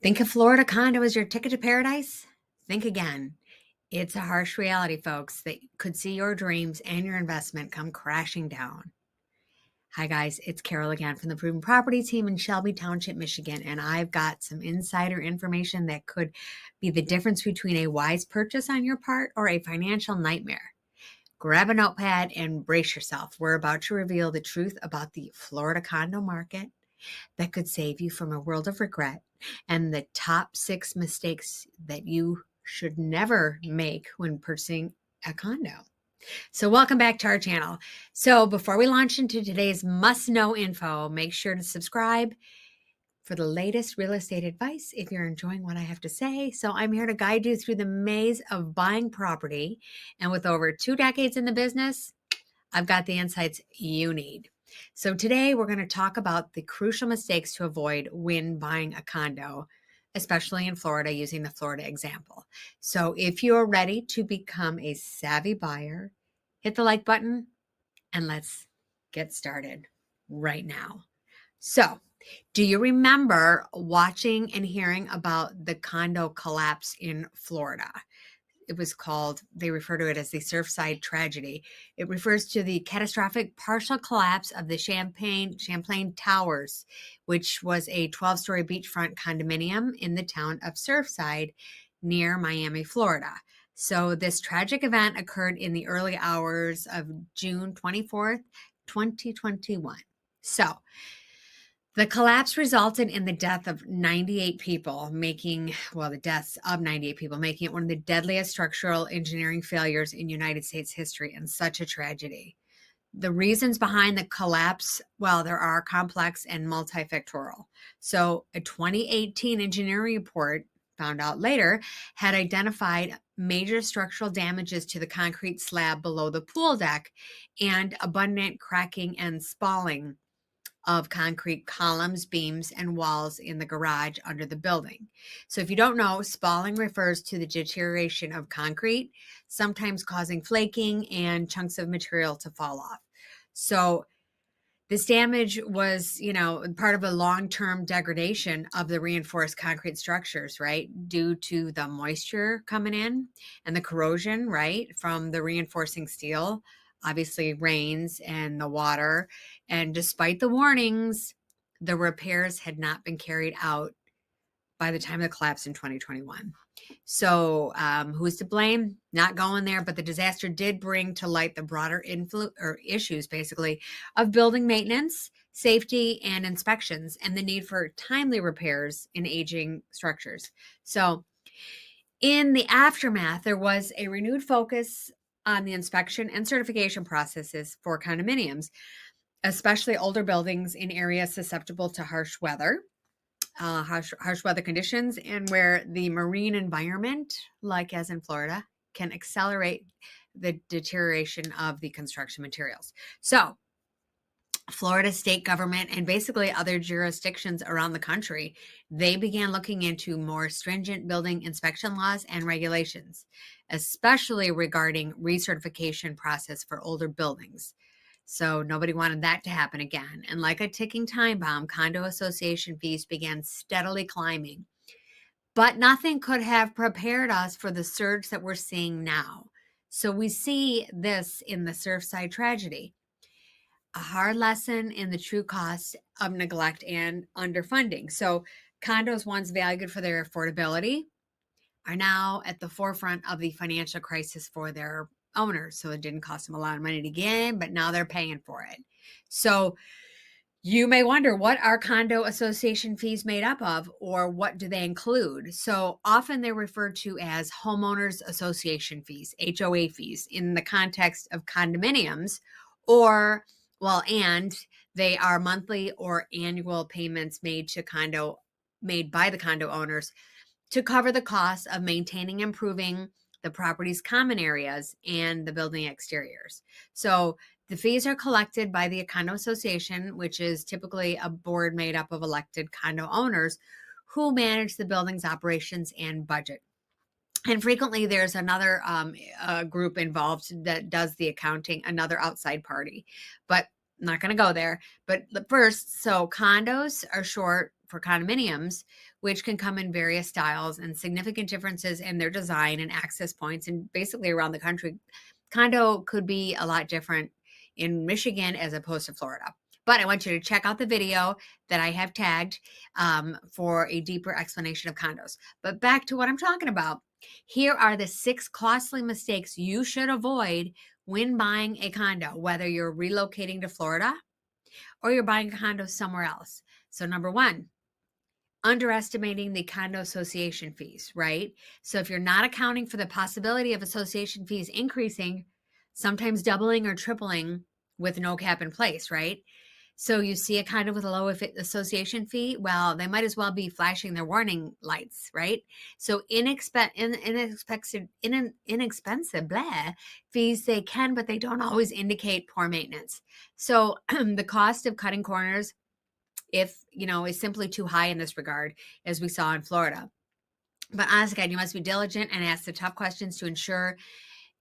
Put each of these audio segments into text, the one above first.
Think a Florida condo is your ticket to paradise? Think again. It's a harsh reality, folks, that could see your dreams and your investment come crashing down. Hi, guys. It's Carol again from the Proven Property team in Shelby Township, Michigan, and I've got some insider information that could be the difference between a wise purchase on your part or a financial nightmare. Grab a notepad and brace yourself. We're about to reveal the truth about the Florida condo market that could save you from a world of regret and the top 6 mistakes that you should never make when purchasing a condo. So, welcome back to our channel. So, before we launch into today's must know info, make sure to subscribe for the latest real estate advice if you're enjoying what I have to say. So, I'm here to guide you through the maze of buying property. And with over 2 decades in the business, I've got the insights you need. So today we're going to talk about the crucial mistakes to avoid when buying a condo, especially in Florida, using the Florida example. So if you're ready to become a savvy buyer, hit the like button and let's get started right now. So, do you remember watching and hearing about the condo collapse in Florida? It was called, they refer to it as the Surfside tragedy. It refers to the catastrophic partial collapse of the Champlain Towers, which was a 12-story beachfront condominium in the town of Surfside near Miami, Florida. So this tragic event occurred in the early hours of June 24th, 2021. So the collapse resulted in the death of 98 people, making it one of the deadliest structural engineering failures in United States history and such a tragedy. The reasons behind the collapse, well, there are complex and multifactorial. So a 2018 engineering report, found out later, had identified major structural damages to the concrete slab below the pool deck and abundant cracking and spalling of concrete columns, beams, and walls in the garage under the building. So if you don't know, spalling refers to the deterioration of concrete, sometimes causing flaking and chunks of material to fall off. So this damage was, part of a long-term degradation of the reinforced concrete structures, right? Due to the moisture coming in and the corrosion, right, from the reinforcing steel, obviously rains and the water. And despite the warnings, the repairs had not been carried out by the time of the collapse in 2021. So who's to blame? Not going there, but the disaster did bring to light the broader issues, basically, of building maintenance, safety, and inspections, and the need for timely repairs in aging structures. So in the aftermath, there was a renewed focus on the inspection and certification processes for condominiums, especially older buildings in areas susceptible to harsh weather conditions, and where the marine environment, like as in Florida, can accelerate the deterioration of the construction materials. So Florida state government and basically other jurisdictions around the country, they began looking into more stringent building inspection laws and regulations, especially regarding recertification process for older buildings. So nobody wanted that to happen again. And like a ticking time bomb, condo association fees began steadily climbing. But nothing could have prepared us for the surge that we're seeing now. So we see this in the Surfside tragedy, a hard lesson in the true cost of neglect and underfunding. So condos, once valued for their affordability, are now at the forefront of the financial crisis for their owners. So it didn't cost them a lot of money to get in, but now they're paying for it. So you may wonder, what are condo association fees made up of, or what do they include? So often they're referred to as homeowners association fees, HOA fees, in the context of condominiums, and they are monthly or annual payments made by the condo owners to cover the costs of maintaining and improving the property's common areas and the building exteriors. So the fees are collected by the condo association, which is typically a board made up of elected condo owners who manage the building's operations and budget. And frequently there's another group involved that does the accounting, another outside party, but I'm not going to go there. But first, so condos are short for condominiums, which can come in various styles and significant differences in their design and access points, and basically around the country. Condo could be a lot different in Michigan as opposed to Florida. But I want you to check out the video that I have tagged for a deeper explanation of condos. But back to what I'm talking about. Here are the 6 costly mistakes you should avoid when buying a condo, whether you're relocating to Florida or you're buying a condo somewhere else. So number 1, underestimating the condo association fees, right? So if you're not accounting for the possibility of association fees increasing, sometimes doubling or tripling with no cap in place, right? So you see a condo with a low association fee, well, they might as well be flashing their warning lights, right? So inexpensive fees, they can, but they don't always indicate poor maintenance. So the cost of cutting corners, if is simply too high in this regard, as we saw in Florida. But honestly, God, you must be diligent and ask the tough questions to ensure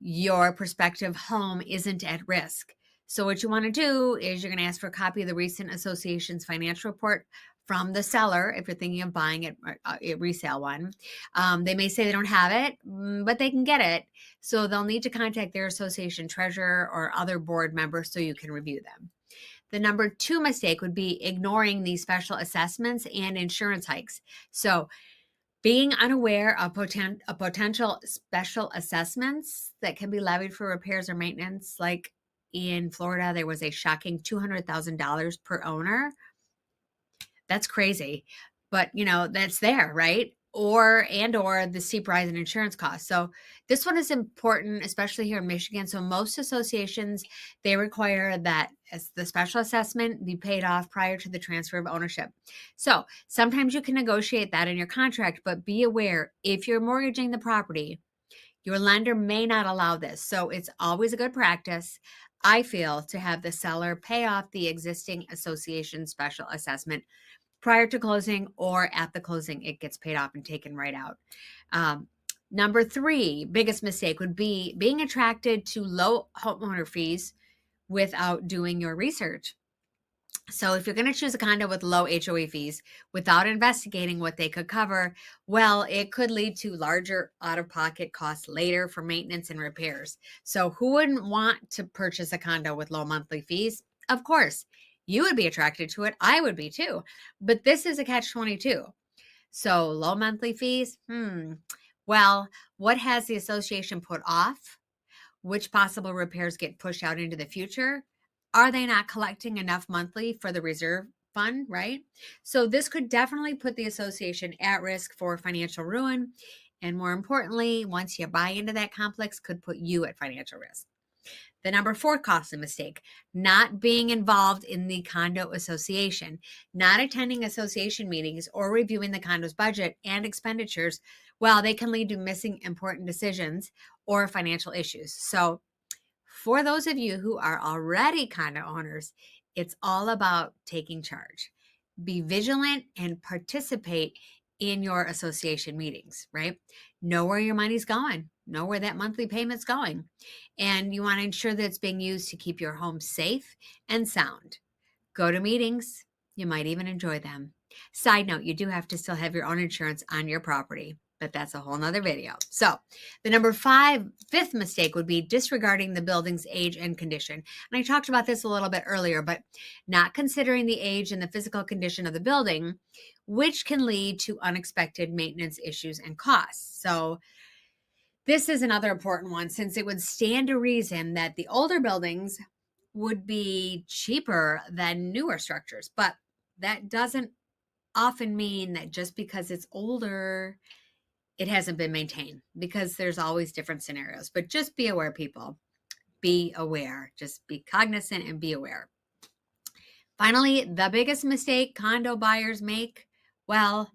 your prospective home isn't at risk. So what you want to do is you're going to ask for a copy of the recent association's financial report from the seller if you're thinking of buying it, a resale one. They may say they don't have it, but they can get it. So they'll need to contact their association treasurer or other board members so you can review them. The number 2 mistake would be ignoring these special assessments and insurance hikes. So being unaware of potential special assessments that can be levied for repairs or maintenance, like in Florida, there was a shocking $200,000 per owner. That's crazy, but that's there, right? Or the steep rise in insurance costs. So this one is important, especially here in Michigan. So most associations, they require that as the special assessment be paid off prior to the transfer of ownership. So sometimes you can negotiate that in your contract, but be aware, if you're mortgaging the property, your lender may not allow this. So it's always a good practice, I feel, to have the seller pay off the existing association special assessment prior to closing, or at the closing, it gets paid off and taken right out. Number 3, biggest mistake would be being attracted to low homeowner fees without doing your research. So if you're going to choose a condo with low HOA fees without investigating what they could cover, well, it could lead to larger out-of-pocket costs later for maintenance and repairs. So who wouldn't want to purchase a condo with low monthly fees? Of course, you would be attracted to it. I would be too. But this is a catch-22. So low monthly fees? Well, what has the association put off? Which possible repairs get pushed out into the future? Are they not collecting enough monthly for the reserve fund, right? So this could definitely put the association at risk for financial ruin. And more importantly, once you buy into that complex, could put you at financial risk. The number 4 costly mistake, not being involved in the condo association, not attending association meetings or reviewing the condo's budget and expenditures. Well, they can lead to missing important decisions or financial issues. So for those of you who are already condo owners, it's all about taking charge. Be vigilant and participate in your association meetings, right? Know where your money's going. Know where that monthly payment's going. And you want to ensure that it's being used to keep your home safe and sound. Go to meetings. You might even enjoy them. Side note, you do have to still have your own insurance on your property, but that's a whole nother video. So the number 5th mistake would be disregarding the building's age and condition. And I talked about this a little bit earlier, but not considering the age and the physical condition of the building, which can lead to unexpected maintenance issues and costs. So this is another important one, since it would stand to reason that the older buildings would be cheaper than newer structures. But that doesn't often mean that just because it's older, it hasn't been maintained, because there's always different scenarios. But just be aware, people. Be aware. Just be cognizant and be aware. Finally, the biggest mistake condo buyers make, well,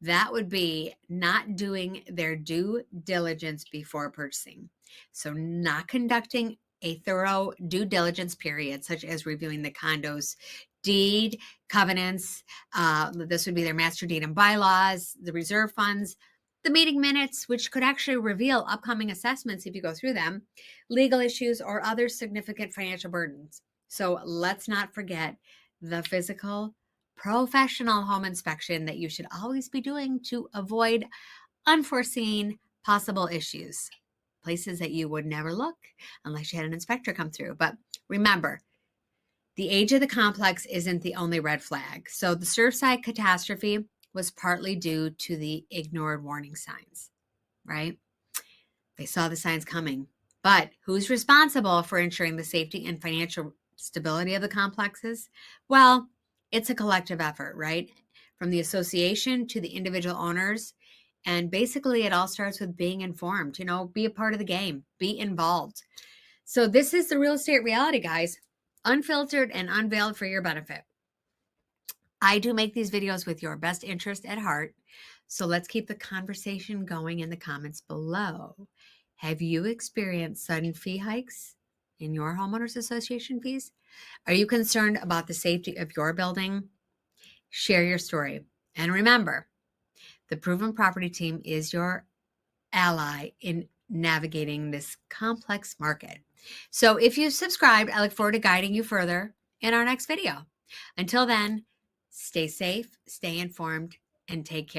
that would be not doing their due diligence before purchasing. So not conducting a thorough due diligence period, such as reviewing the condo's deed, covenants, this would be their master deed and bylaws, the reserve funds, the meeting minutes, which could actually reveal upcoming assessments if you go through them, legal issues, or other significant financial burdens. So let's not forget the physical professional home inspection that you should always be doing to avoid unforeseen possible issues, places that you would never look unless you had an inspector come through. But remember, the age of the complex isn't the only red flag. So the Surfside catastrophe was partly due to the ignored warning signs, right? They saw the signs coming. But who's responsible for ensuring the safety and financial stability of the complexes? Well, it's a collective effort, right? From the association to the individual owners. And basically, it all starts with being informed, be a part of the game, be involved. So this is the real estate reality, guys, unfiltered and unveiled for your benefit. I do make these videos with your best interest at heart. So let's keep the conversation going in the comments below. Have you experienced sudden fee hikes in your homeowners association fees? Are you concerned about the safety of your building? Share your story. And remember, the Proven Property Team is your ally in navigating this complex market. So if you subscribed, I look forward to guiding you further in our next video. Until then, stay safe, stay informed, and take care.